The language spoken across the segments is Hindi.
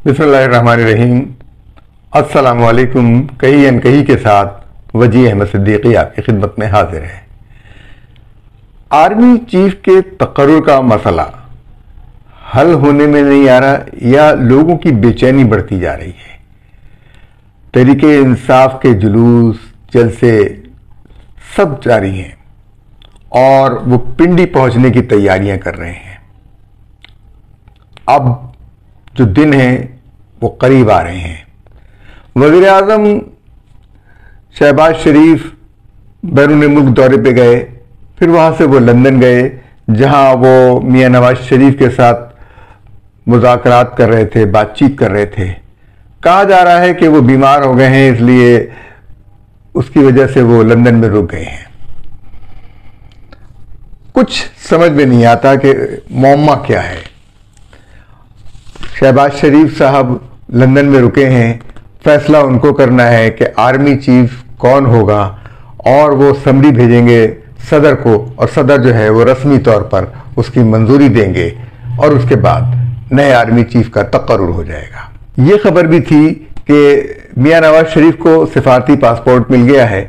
बिस्मिल्लाहिर्रहमानिर्रहीम। अस्सलामु अलैकुम। कही अनकही के साथ वजी अहमद सिद्दीकी आपकी खिदमत में हाजिर है। आर्मी चीफ के तकर्रुर का मसला हल होने में नहीं आ रहा या लोगों की बेचैनी बढ़ती जा रही है। तहरीके इंसाफ के जुलूस जलसे सब जारी हैं और वो पिंडी पहुंचने की तैयारियां कर रहे हैं। अब जो दिन हैं वो करीब आ रहे हैं। वज़ीर आज़म शहबाज शरीफ बैरून मुल्क दौरे पे गए, फिर वहां से वो लंदन गए जहां वो मियां नवाज शरीफ के साथ मुज़ाकरात कर रहे थे, बातचीत कर रहे थे। कहा जा रहा है कि वो बीमार हो गए हैं, इसलिए उसकी वजह से वो लंदन में रुक गए हैं। कुछ समझ में नहीं आता कि मौमा क्या है। शहबाज शरीफ साहब लंदन में रुके हैं, फैसला उनको करना है कि आर्मी चीफ कौन होगा और वो समरी भेजेंगे सदर को, और सदर जो है वो रस्मी तौर पर उसकी मंजूरी देंगे और उसके बाद नए आर्मी चीफ का तकर्रुर हो जाएगा। ये खबर भी थी कि मियां नवाज शरीफ को सिफारती पासपोर्ट मिल गया है,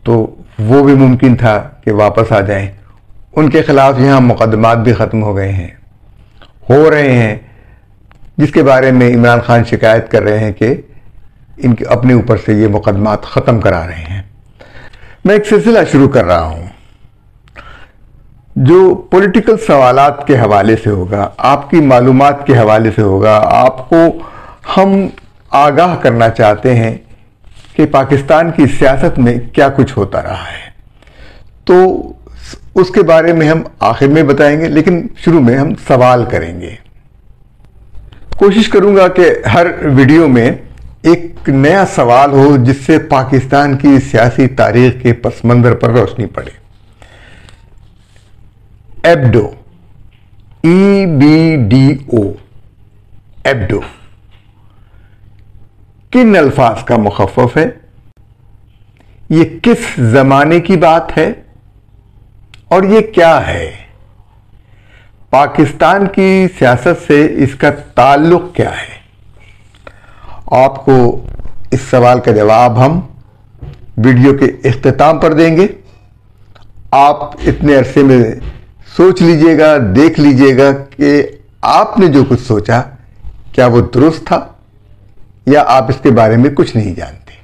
तो वो भी मुमकिन था कि वापस आ जाएं। उनके खिलाफ यहाँ मुकदमात भी ख़त्म हो गए हैं, हो रहे हैं, जिसके बारे में इमरान खान शिकायत कर रहे हैं कि इनके अपने ऊपर से ये मुकदमात ख़त्म करा रहे हैं। मैं एक सिलसिला शुरू कर रहा हूँ जो पॉलिटिकल सवालात के हवाले से होगा, आपकी मालूमात के हवाले से होगा। आपको हम आगाह करना चाहते हैं कि पाकिस्तान की सियासत में क्या कुछ होता रहा है, तो उसके बारे में हम आखिर में बताएंगे, लेकिन शुरू में हम सवाल करेंगे। कोशिश करूंगा कि हर वीडियो में एक नया सवाल हो जिससे पाकिस्तान की सियासी तारीख के पस मंजर पर रोशनी पड़े। एब्डो, EBDO, एब्डो किन अल्फाज का मुखफ़्फ़फ है? ये किस जमाने की बात है और ये क्या है? पाकिस्तान की सियासत से इसका ताल्लुक क्या है? आपको इस सवाल का जवाब हम वीडियो के इख्तिताम पर देंगे। आप इतने अरसे में सोच लीजिएगा, देख लीजिएगा कि आपने जो कुछ सोचा क्या वो दुरुस्त था या आप इसके बारे में कुछ नहीं जानते।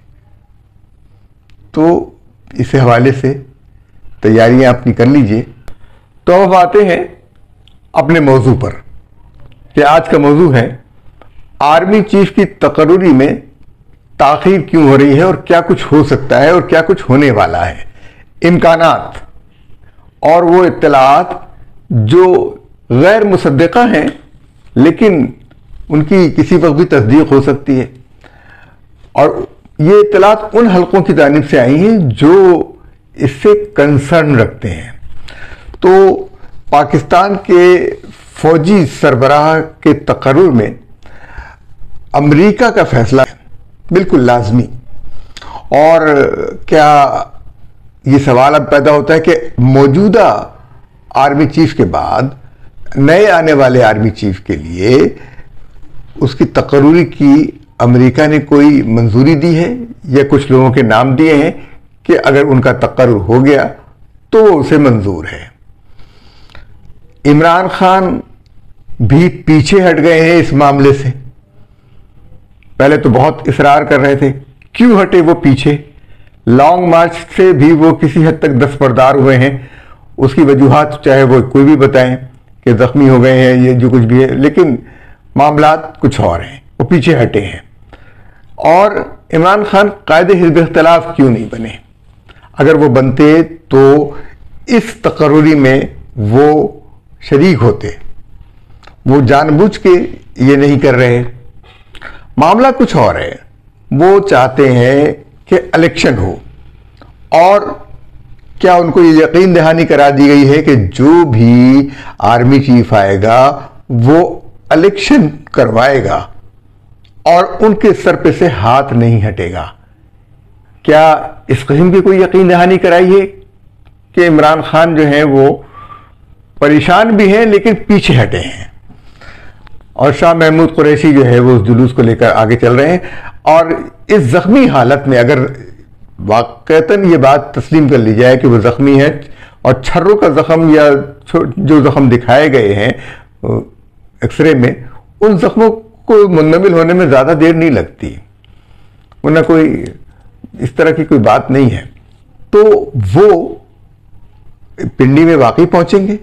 तो इस हवाले से तैयारियां अपनी कर लीजिए। तो अब आते हैं अपने मौजू पर कि आज का मौजू है आर्मी चीफ की तकर्रुरी में ताख़ीर क्यों हो रही है और क्या कुछ हो सकता है और क्या कुछ होने वाला है। इम्कानात और वो इत्तलात जो गैर मुसद्दिक़ा हैं लेकिन उनकी किसी वक्त भी तस्दीक हो सकती है, और ये इत्तलात उन हलकों की जानिब से आई हैं जो इससे कंसर्न रखते हैं। तो पाकिस्तान के फौजी सरबराह के तकर्रुर में अमेरिका का फैसला बिल्कुल लाजमी। और क्या ये सवाल अब पैदा होता है कि मौजूदा आर्मी चीफ के बाद नए आने वाले आर्मी चीफ के लिए उसकी तकर्रुरी की अमेरिका ने कोई मंजूरी दी है या कुछ लोगों के नाम दिए हैं कि अगर उनका तकर्रुर हो गया तो वो उसे मंजूर है। इमरान खान भी पीछे हट गए हैं इस मामले से। पहले तो बहुत इसरार कर रहे थे, क्यों हटे वो पीछे? लॉन्ग मार्च से भी वो किसी हद तक दस्तबरदार हुए हैं। उसकी वजूहात चाहे वो कोई भी बताएं कि जख्मी हो गए हैं, ये जो कुछ भी है, लेकिन मामलात कुछ और हैं, वो पीछे हटे हैं। और इमरान खान कायदे हिज़्ब इख्तिलाफ क्यों नहीं बने? अगर वो बनते तो इस तकर्रुरी में वो शरीक होते। वो जानबूझ के ये नहीं कर रहे। मामला कुछ और है। वो चाहते हैं कि इलेक्शन हो, और क्या उनको ये यकीन दहानी करा दी गई है कि जो भी आर्मी चीफ आएगा वो इलेक्शन करवाएगा और उनके सर पे से हाथ नहीं हटेगा। क्या इस किस्म की कोई यकीन दहानी कराई है कि इमरान खान जो है वो परेशान भी हैं लेकिन पीछे हटे हैं? और शाह महमूद कुरैशी जो है वो उस जुलूस को लेकर आगे चल रहे हैं। और इस जख्मी हालत में अगर वाकईतन ये बात तस्लीम कर ली जाए कि वो जख्मी है और छर्रों का जख्म या जो जख्म दिखाए गए हैं एक्सरे में, उन जख्मों को मुंतमिल होने में ज़्यादा देर नहीं लगती, वरना कोई इस तरह की कोई बात नहीं है। तो वो पिंडी में वाकई पहुंचेंगे।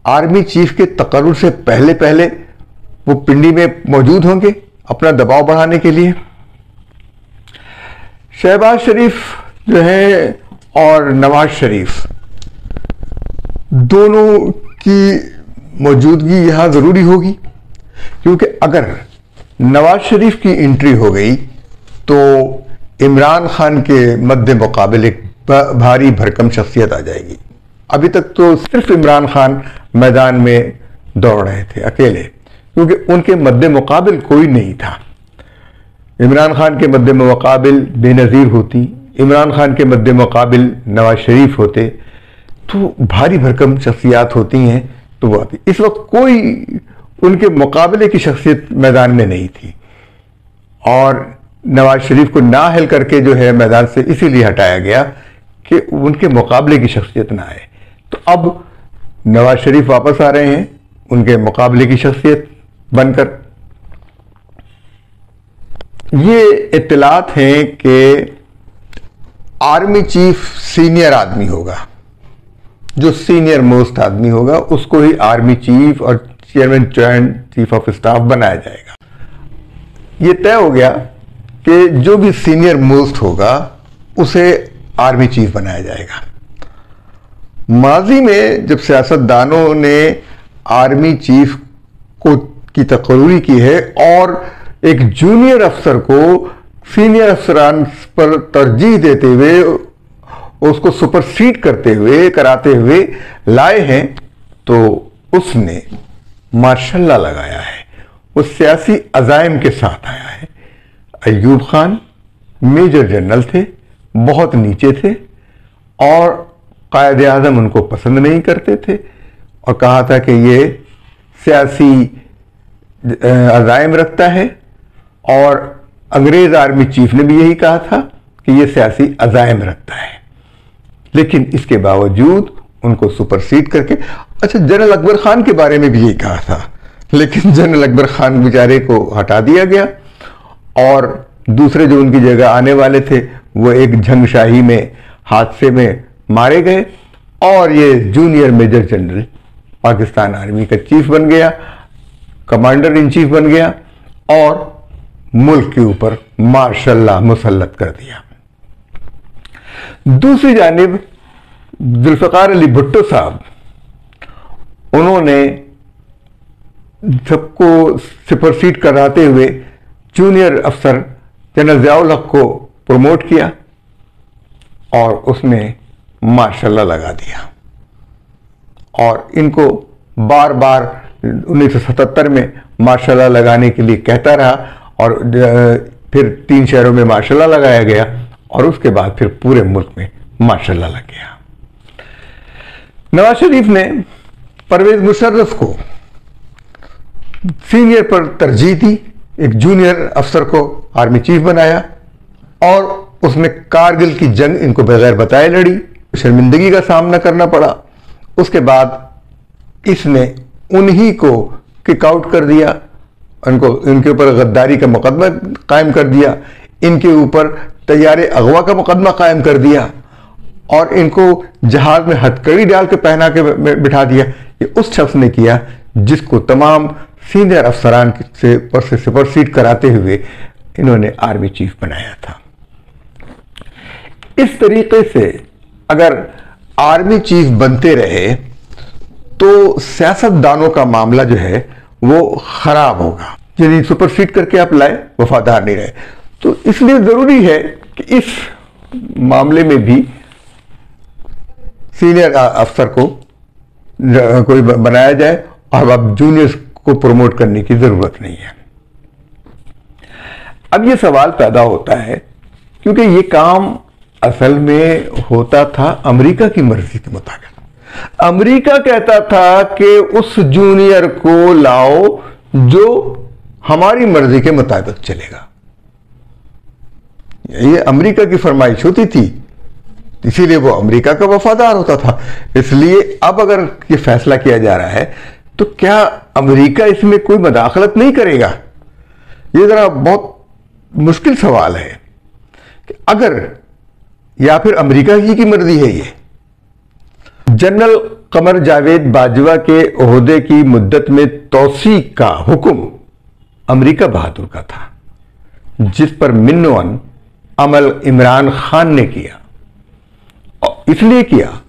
आर्मी चीफ के तकर्रुर से पहले पहले वो पिंडी में मौजूद होंगे अपना दबाव बढ़ाने के लिए। शहबाज शरीफ जो है और नवाज शरीफ दोनों की मौजूदगी यहां जरूरी होगी, क्योंकि अगर नवाज शरीफ की एंट्री हो गई तो इमरान खान के मद्दे मुकाबले एक भारी भरकम शख्सियत आ जाएगी। अभी तक तो सिर्फ इमरान खान मैदान में दौड़ रहे थे अकेले, क्योंकि उनके मद्दे मुकाबिल कोई नहीं था। इमरान खान के मद्दे मुकाबिल बेनज़ीर होती, इमरान खान के मद्दे मुकाबिल नवाज शरीफ होते, तो भारी भरकम शख्सियात होती हैं। तो वो अभी इस वक्त कोई उनके मुकाबले की शख्सियत मैदान में नहीं थी, और नवाज शरीफ को नाअहल करके जो है मैदान से इसीलिए हटाया गया कि उनके मुकाबले की शख्सियत ना आए। तो अब नवाज शरीफ वापस आ रहे हैं उनके मुकाबले की शख्सियत बनकर। ये इत्तलात हैं कि आर्मी चीफ सीनियर आदमी होगा, जो सीनियर मोस्ट आदमी होगा उसको ही आर्मी चीफ और chairman joint chief of staff बनाया जाएगा। ये तय हो गया कि जो भी सीनियर मोस्ट होगा उसे आर्मी चीफ बनाया जाएगा। माजी में जब सियासतदानों ने आर्मी चीफ को की तकर्री की है और एक जूनियर अफसर को सीनियर अफसरान पर तरजीह देते हुए उसको सुपरसीड कराते हुए लाए हैं, तो उसने माशाल्लाह लगाया है, वो सियासी अज़ाइम के साथ आया है। अय्यूब खान मेजर जनरल थे, बहुत नीचे थे और कायदे आज़म उनको पसंद नहीं करते थे और कहा था कि ये सियासी अज़ाइम रखता है, और अंग्रेज आर्मी चीफ ने भी यही कहा था कि ये सियासी अज़ाइम रखता है। लेकिन इसके बावजूद उनको सुपरसीड करके, अच्छा जनरल अकबर खान के बारे में भी यही कहा था, लेकिन जनरल अकबर खान बेचारे को हटा दिया गया और दूसरे जो उनकी जगह आने वाले थे वो एक झंगशाही में हादसे में मारे गए और ये junior major general Pakistan army का चीफ बन गया, कमांडर इन चीफ बन गया और मुल्क के ऊपर मार्शल्लाह मुसल्लत कर दिया। दूसरी जानिब जुल्फ़िकार अली भुट्टो साहब, उन्होंने सबको सुपरसीड कराते हुए जूनियर अफसर जनरल ज़ियाउल हक को प्रमोट किया और उसने माशाल्लाह लगा दिया, और इनको बार बार 1977 में माशाल्लाह लगाने के लिए कहता रहा और फिर 3 शहरों में माशाल्लाह लगाया गया और उसके बाद फिर पूरे मुल्क में माशाल्लाह लग गया। नवाज शरीफ ने परवेज मुशर्रफ को सीनियर पर तरजीह दी, एक जूनियर अफसर को आर्मी चीफ बनाया और उसने कारगिल की जंग इनको बगैर बताए लड़ी, शर्मिंदगी का सामना करना पड़ा। उसके बाद इसने उन्हीं को किक आउट कर दिया, इनके ऊपर गद्दारी का मुकदमा कायम कर दिया, इनके ऊपर तैयारे अगवा का मुकदमा कायम कर दिया और इनको जहाज में हथकड़ी डाल के पहना के बिठा दिया। ये उस शख्स ने किया जिसको तमाम सीनियर अफसरान से सुपरसीड कराते हुए इन्होंने आर्मी चीफ बनाया था। इस तरीके से अगर आर्मी चीफ बनते रहे तो सियासतदानों का मामला जो है वो खराब होगा। यदि सुपरसीड करके आप लाए, वफादार नहीं रहे, तो इसलिए जरूरी है कि इस मामले में भी सीनियर अफसर को कोई बनाया जाए और अब जूनियर्स को प्रमोट करने की जरूरत नहीं है। अब ये सवाल पैदा होता है क्योंकि ये काम असल में होता था अमेरिका की मर्जी के मुताबिक। अमेरिका कहता था कि उस जूनियर को लाओ जो हमारी मर्जी के मुताबिक चलेगा। ये अमेरिका की फरमाइश होती थी, इसीलिए वो अमेरिका का वफादार होता था। इसलिए अब अगर ये फैसला किया जा रहा है तो क्या अमेरिका इसमें कोई मदाखलत नहीं करेगा? ये जरा बहुत मुश्किल सवाल है कि अगर, या फिर अमेरिका ही की मर्जी है ये। जनरल कमर जावेद बाजवा के ओहदे की मुद्दत में तौसी का हुक्म अमेरिका बहादुर का था, जिस पर मिन्नोअन अमल इमरान खान ने किया। और इसलिए किया,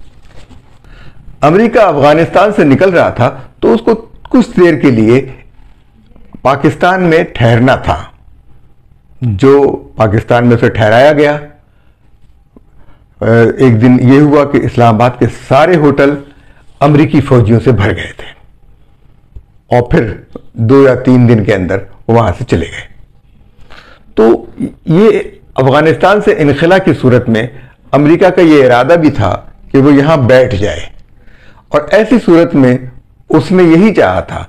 अमेरिका अफगानिस्तान से निकल रहा था तो उसको कुछ देर के लिए पाकिस्तान में ठहरना था, जो पाकिस्तान में से ठहराया गया। एक दिन यह हुआ कि इस्लामाबाद के सारे होटल अमेरिकी फौजियों से भर गए थे और फिर 2 या 3 दिन के अंदर वहां से चले गए। तो ये अफगानिस्तान से इनखला की सूरत में अमेरिका का ये इरादा भी था कि वो यहां बैठ जाए, और ऐसी सूरत में उसने यही चाहा था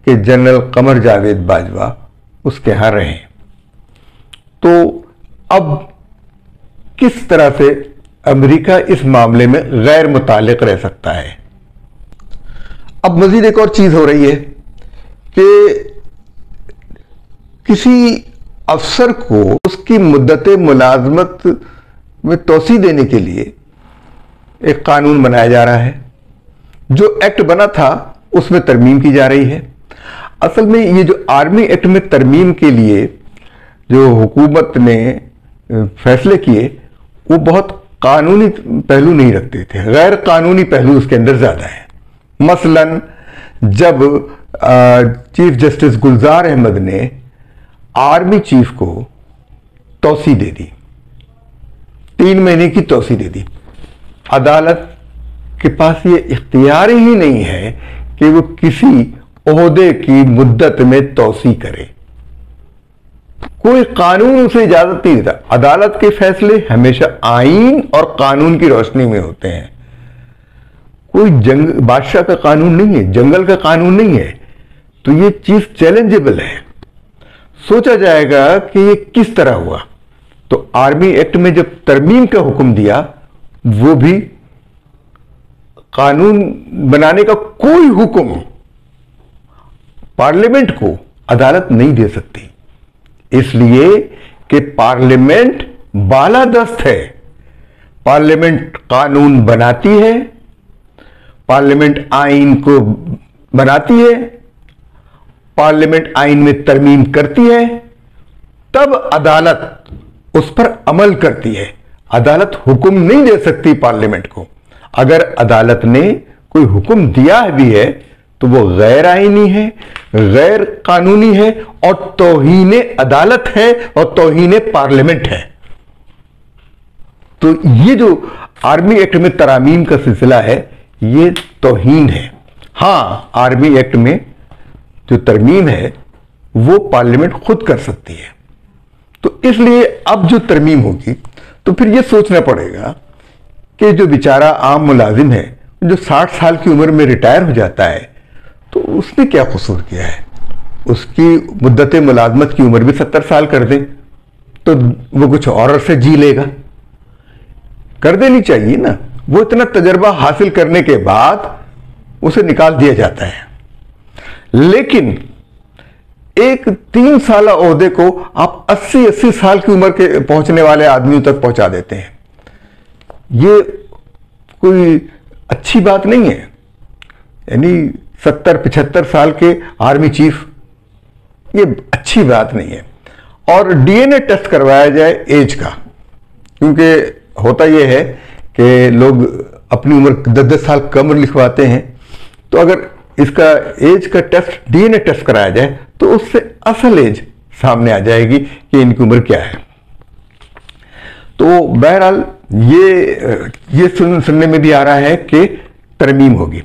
कि जनरल कमर जावेद बाजवा उसके यहां रहें। तो अब किस तरह से अमेरिका इस मामले में गैर मुतालिक रह सकता है? अब मजीद एक और चीज हो रही है कि किसी अफसर को उसकी मुद्दत मुलाजमत में तोसी देने के लिए एक कानून बनाया जा रहा है। जो एक्ट बना था उसमें तरमीम की जा रही है। असल में ये जो आर्मी एक्ट में तरमीम के लिए जो हुकूमत ने फैसले किए वो बहुत कानूनी पहलू नहीं रखते थे, गैर कानूनी पहलू उसके अंदर ज्यादा है। मसलन जब चीफ जस्टिस गुलजार अहमद ने आर्मी चीफ को तौसी दे दी, 3 महीने की तौसी दे दी, अदालत के पास ये इख्तियार ही नहीं है कि वो किसी ओहदे की मुद्दत में तौसी करे। कोई कानून उसे इजाजत नहीं देता। अदालत के फैसले हमेशा आईन और कानून की रोशनी में होते हैं। कोई बादशाह का कानून नहीं है, जंगल का कानून नहीं है। तो ये चीज चैलेंजेबल है। सोचा जाएगा कि ये किस तरह हुआ। तो आर्मी एक्ट में जब तरमीम का हुक्म दिया, वो भी कानून बनाने का कोई हुक्म पार्लियामेंट को अदालत नहीं दे सकती, इसलिए कि पार्लियामेंट बालादस्त है। पार्लियामेंट कानून बनाती है, पार्लियामेंट आइन को बनाती है, पार्लियामेंट आइन में तरमीम करती है, तब अदालत उस पर अमल करती है। अदालत हुक्म नहीं दे सकती पार्लियामेंट को। अगर अदालत ने कोई हुक्म दिया भी है तो वो गैर आईनी है, गैर कानूनी है और तौहीन अदालत है और तौहीन पार्लियामेंट है। तो ये जो आर्मी एक्ट में तरामीम का सिलसिला है, ये तौहीन है। हां, आर्मी एक्ट में जो तरमीम है वो पार्लियामेंट खुद कर सकती है। तो इसलिए अब जो तरमीम होगी तो फिर ये सोचना पड़ेगा कि जो बेचारा आम मुलाजिम है, जो 60 साल की उम्र में रिटायर हो जाता है, तो उसने क्या कसूर किया है? उसकी मुद्दत मुलाजमत की उम्र भी 70 साल कर दें तो वो कुछ और से जी लेगा। कर देनी चाहिए ना। वो इतना तजर्बा हासिल करने के बाद उसे निकाल दिया जाता है। लेकिन एक 3 साल ओहदे को आप 80 साल की उम्र के पहुंचने वाले आदमियों तक पहुंचा देते हैं। ये कोई अच्छी बात नहीं है। यानी 70-75 साल के आर्मी चीफ, ये अच्छी बात नहीं है। और डीएनए टेस्ट करवाया जाए एज का, क्योंकि होता यह है कि लोग अपनी उम्र 10-10 साल कम लिखवाते हैं। तो अगर इसका एज का टेस्ट, डीएनए टेस्ट कराया जाए तो उससे असल एज सामने आ जाएगी कि इनकी उम्र क्या है। तो बहरहाल ये सुनने में भी आ रहा है कि तरमीम होगी,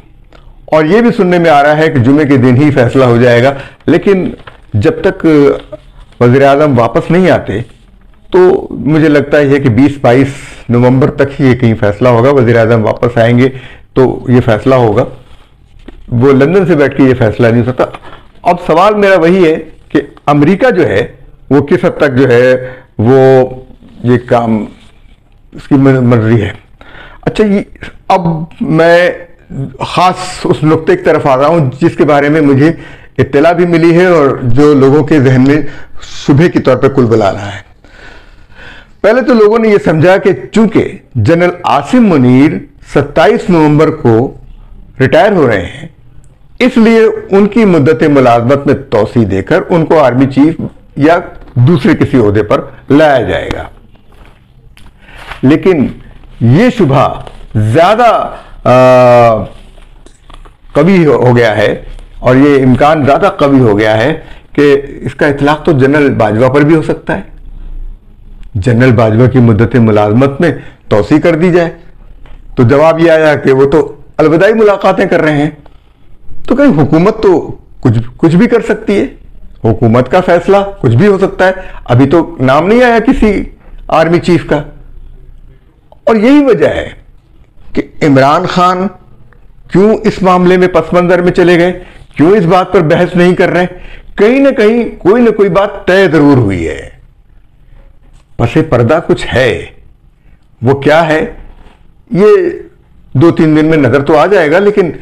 और ये भी सुनने में आ रहा है कि जुमे के दिन ही फैसला हो जाएगा। लेकिन जब तक वज़ीर आज़म वापस नहीं आते तो मुझे लगता है कि 20-22 नवंबर तक ही ये कहीं फैसला होगा। वज़ीर आज़म वापस आएंगे तो ये फैसला होगा। वो लंदन से बैठ के ये फैसला नहीं हो सकता। अब सवाल मेरा वही है कि अमेरिका जो है वो किस हद तक जो है वो ये काम इसकी मर्जी है। अच्छा, ये अब मैं खास उस नुक्ते की तरफ आ रहा हूं जिसके बारे में मुझे इत्तला भी मिली है और जो लोगों के जहन में शुबे के तौर पर कुलबुला रहा है। पहले तो लोगों ने यह समझा कि चूंकि जनरल आसिम मुनीर 27 नवंबर को रिटायर हो रहे हैं, इसलिए उनकी मुद्दत मुलाजमत में तोसी देकर उनको आर्मी चीफ या दूसरे किसी ओहदे पर लाया जाएगा। लेकिन यह शुबा ज्यादा कवी हो गया है और यह इम्कान ज्यादा कवी हो गया है कि इसका इतलाक तो जनरल बाजवा पर भी हो सकता है। जनरल बाजवा की मुद्दत मुलाजमत में तोसी कर दी जाए तो जवाब यह आया कि वो तो अलविदाई मुलाकातें कर रहे हैं, तो कहीं हुकूमत तो कुछ भी कर सकती है, हुकूमत का फैसला कुछ भी हो सकता है। अभी तो नाम नहीं आया किसी आर्मी चीफ का, और यही वजह है कि इमरान खान क्यों इस मामले में पसमंजर में चले गए, क्यों इस बात पर बहस नहीं कर रहे। कहीं ना कहीं कोई ना कोई बात तय जरूर हुई है, पसे पर्दा कुछ है। वो क्या है ये 2-3 दिन में नजर तो आ जाएगा, लेकिन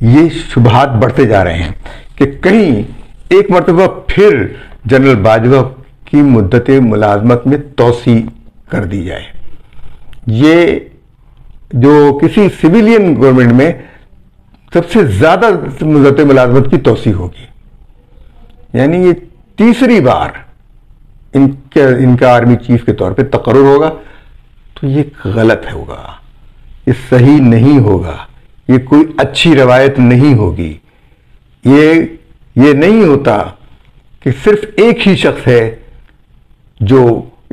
ये शुबहात बढ़ते जा रहे हैं कि कहीं एक मरतबा फिर जनरल बाजवा की मुद्दत मुलाजमत में तोसी कर दी जाए। ये जो किसी सिविलियन गवर्नमेंट में सबसे ज्यादा मुद्दत मुलाजमत की तोसी होगी, यानी ये तीसरी बार इनका आर्मी चीफ के तौर पे तकर्रुर होगा, तो ये गलत होगा, ये सही नहीं होगा, ये कोई अच्छी रवायत नहीं होगी। ये नहीं होता कि सिर्फ एक ही शख्स है जो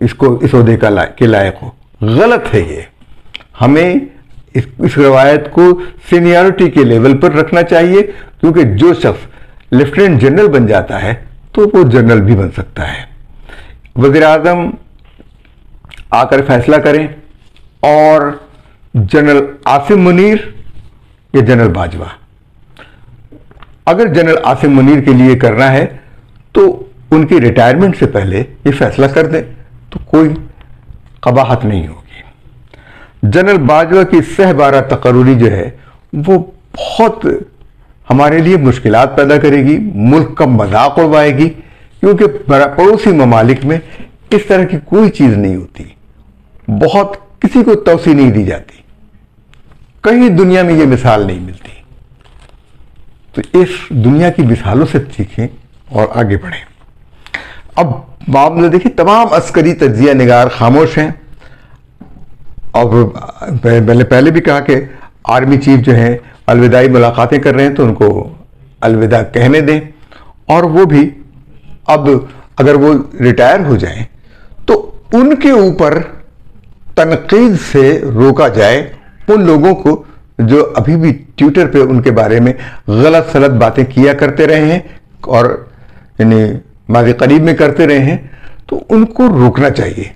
इसको इस ओहदे के लायक हो। गलत है ये। हमें इस रवायत को सीनियरिटी के लेवल पर रखना चाहिए, क्योंकि जो शख्स लेफ्टिनेंट जनरल बन जाता है तो वो जनरल भी बन सकता है। वज़ीर आज़म आकर फैसला करें और जनरल आसिम मुनीर या जनरल बाजवा, अगर जनरल आसिम मुनीर के लिए करना है तो उनकी रिटायरमेंट से पहले ये फैसला कर दें तो कोई कबाहत नहीं होगी। जनरल बाजवा की सहबारा तकर्रुरी जो है वो बहुत हमारे लिए मुश्किलात पैदा करेगी, मुल्क का मजाक उड़वाएगी, क्योंकि पड़ोसी ममालिक में इस तरह की कोई चीज नहीं होती, बहुत किसी को तोसी नहीं दी जाती, कहीं दुनिया में ये मिसाल नहीं मिलती। तो इस दुनिया की मिसालों से सीखें और आगे बढ़ें। अब मामला देखिए, तमाम अस्करी तज्जिया निगार खामोश हैं, और मैंने पहले भी कहा कि आर्मी चीफ जो हैं अलविदाई मुलाकातें कर रहे हैं तो उनको अलविदा कहने दें, और वो भी अब अगर वो रिटायर हो जाएं तो उनके ऊपर तनकीद से रोका जाए उन लोगों को जो अभी भी ट्विटर पे उनके बारे में गलत सलत बातें किया करते रहे हैं और यानी माज़ी करीब में करते रहे हैं, तो उनको रोकना चाहिए,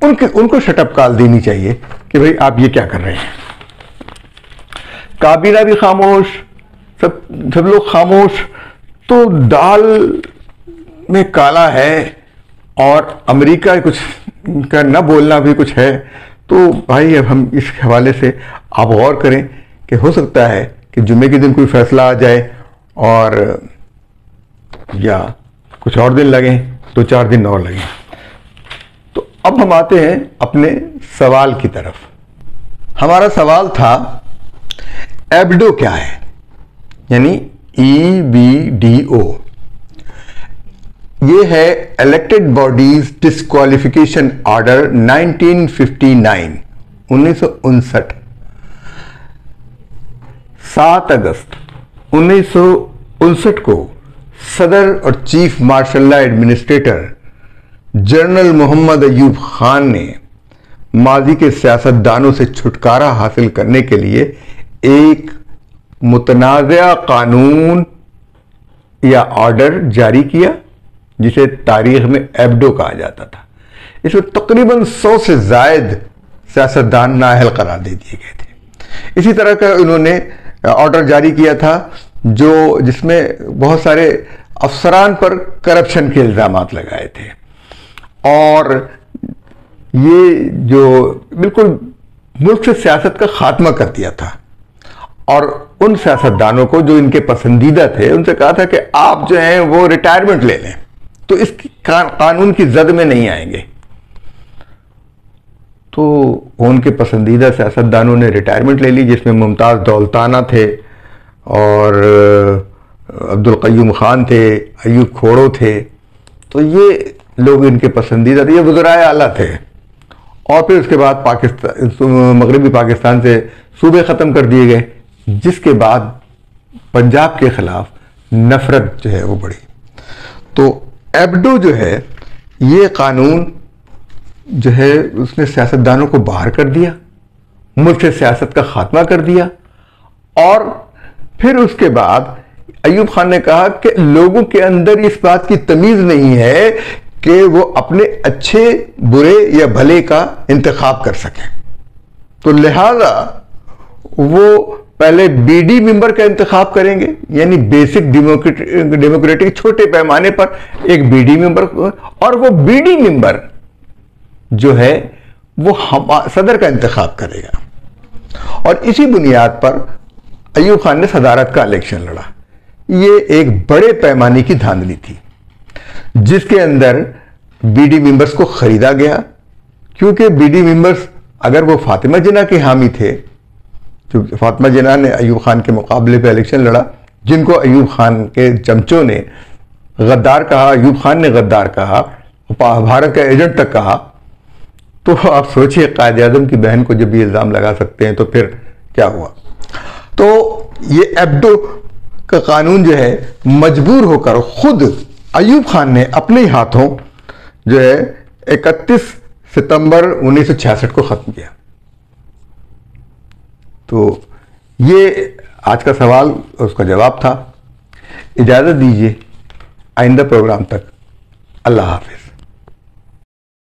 उनको शटअप कॉल देनी चाहिए कि भाई आप ये क्या कर रहे हैं। काबीना भी खामोश, सब लोग खामोश, तो दाल में काला है और अमेरिका कुछ का न बोलना भी कुछ है। तो भाई अब हम इस हवाले से आप गौर करें कि हो सकता है कि जुम्मे के दिन कोई फैसला आ जाए और या कुछ और दिन लगें, 2-4 दिन और लगें। तो अब हम आते हैं अपने सवाल की तरफ। हमारा सवाल था एबडो क्या है, यानी EBDO। ये है इलेक्टेड बॉडीज डिस्क्वालिफिकेशन ऑर्डर 1959, 1959। 7 अगस्त 1959 को सदर और chief marshal administrator general Mohammad Ayub Khan ने माजी के सियासतदानों से छुटकारा हासिल करने के लिए एक मुतनाज़ा कानून या ऑर्डर जारी किया, जिसे तारीख में एबडो कहा जाता था। इसमें तकरीबन 100 से जायद सियासतदान नाअहल करार दे दिए गए थे। इसी तरह का उन्होंने ऑर्डर जारी किया था जिसमें बहुत सारे अफसरान पर करप्शन के इल्ज़ाम लगाए थे और ये जो बिल्कुल मुल्क से सियासत का खात्मा कर दिया था। और उन सियासतदानों को जो इनके पसंदीदा थे उनसे कहा था कि आप जो हैं वो रिटायरमेंट ले लें, तो इस कानून की जद में नहीं आएंगे। तो उनके पसंदीदा सियासतदानों ने रिटायरमेंट ले ली, जिसमें मुमताज़ दौलताना थे और अब्दुल क़य्यूम खान थे, अयूब खोड़ो थे। तो ये लोग इनके पसंदीदा थे, ये वज़राए आला थे। और फिर उसके बाद पाकिस्तान, मगरबी पाकिस्तान से सूबे ख़त्म कर दिए गए, जिसके बाद पंजाब के ख़िलाफ़ नफ़रत जो है वो बढ़ी। तो एबडो जो है ये कानून जो है उसने सियासतदानों को बाहर कर दिया, मुल्क से सियासत का खात्मा कर दिया। और फिर उसके बाद अयूब खान ने कहा कि लोगों के अंदर इस बात की तमीज़ नहीं है कि वो अपने अच्छे बुरे या भले का इंतखाब कर सकें, तो लिहाजा वो पहले बीडी मेंबर का इंतखाब करेंगे, यानी बेसिक डेमोक्रेटिक छोटे पैमाने पर एक बीडी मेंबर, और वो बीडी मेंबर जो है वो सदर का इंतखाब करेगा। और इसी बुनियाद पर अयूब खान ने सदारत का इलेक्शन लड़ा। ये एक बड़े पैमाने की धांधली थी जिसके अंदर बीडी मेंबर्स को खरीदा गया, क्योंकि बीडी मेंबर्स अगर वो फातिमा जिन्ना के हामी थे, क्योंकि फातिमा जिन्ना ने अयूब खान के मुकाबले पे इलेक्शन लड़ा, जिनको अयूब खान के चमचों ने गद्दार कहा, अयूब खान ने गद्दार कहा, भारत का एजेंट तक कहा। तो आप सोचिए कायद आज़म की बहन को जब ये इल्ज़ाम लगा सकते हैं तो फिर क्या हुआ। तो ये एबडो का कानून जो है मजबूर होकर खुद अयूब खान ने अपने ही हाथों जो है 31 सितंबर 1966 को ख़त्म किया। तो ये आज का सवाल उसका जवाब था। इजाज़त दीजिए, आइंदा प्रोग्राम तक अल्लाह हाफिज़।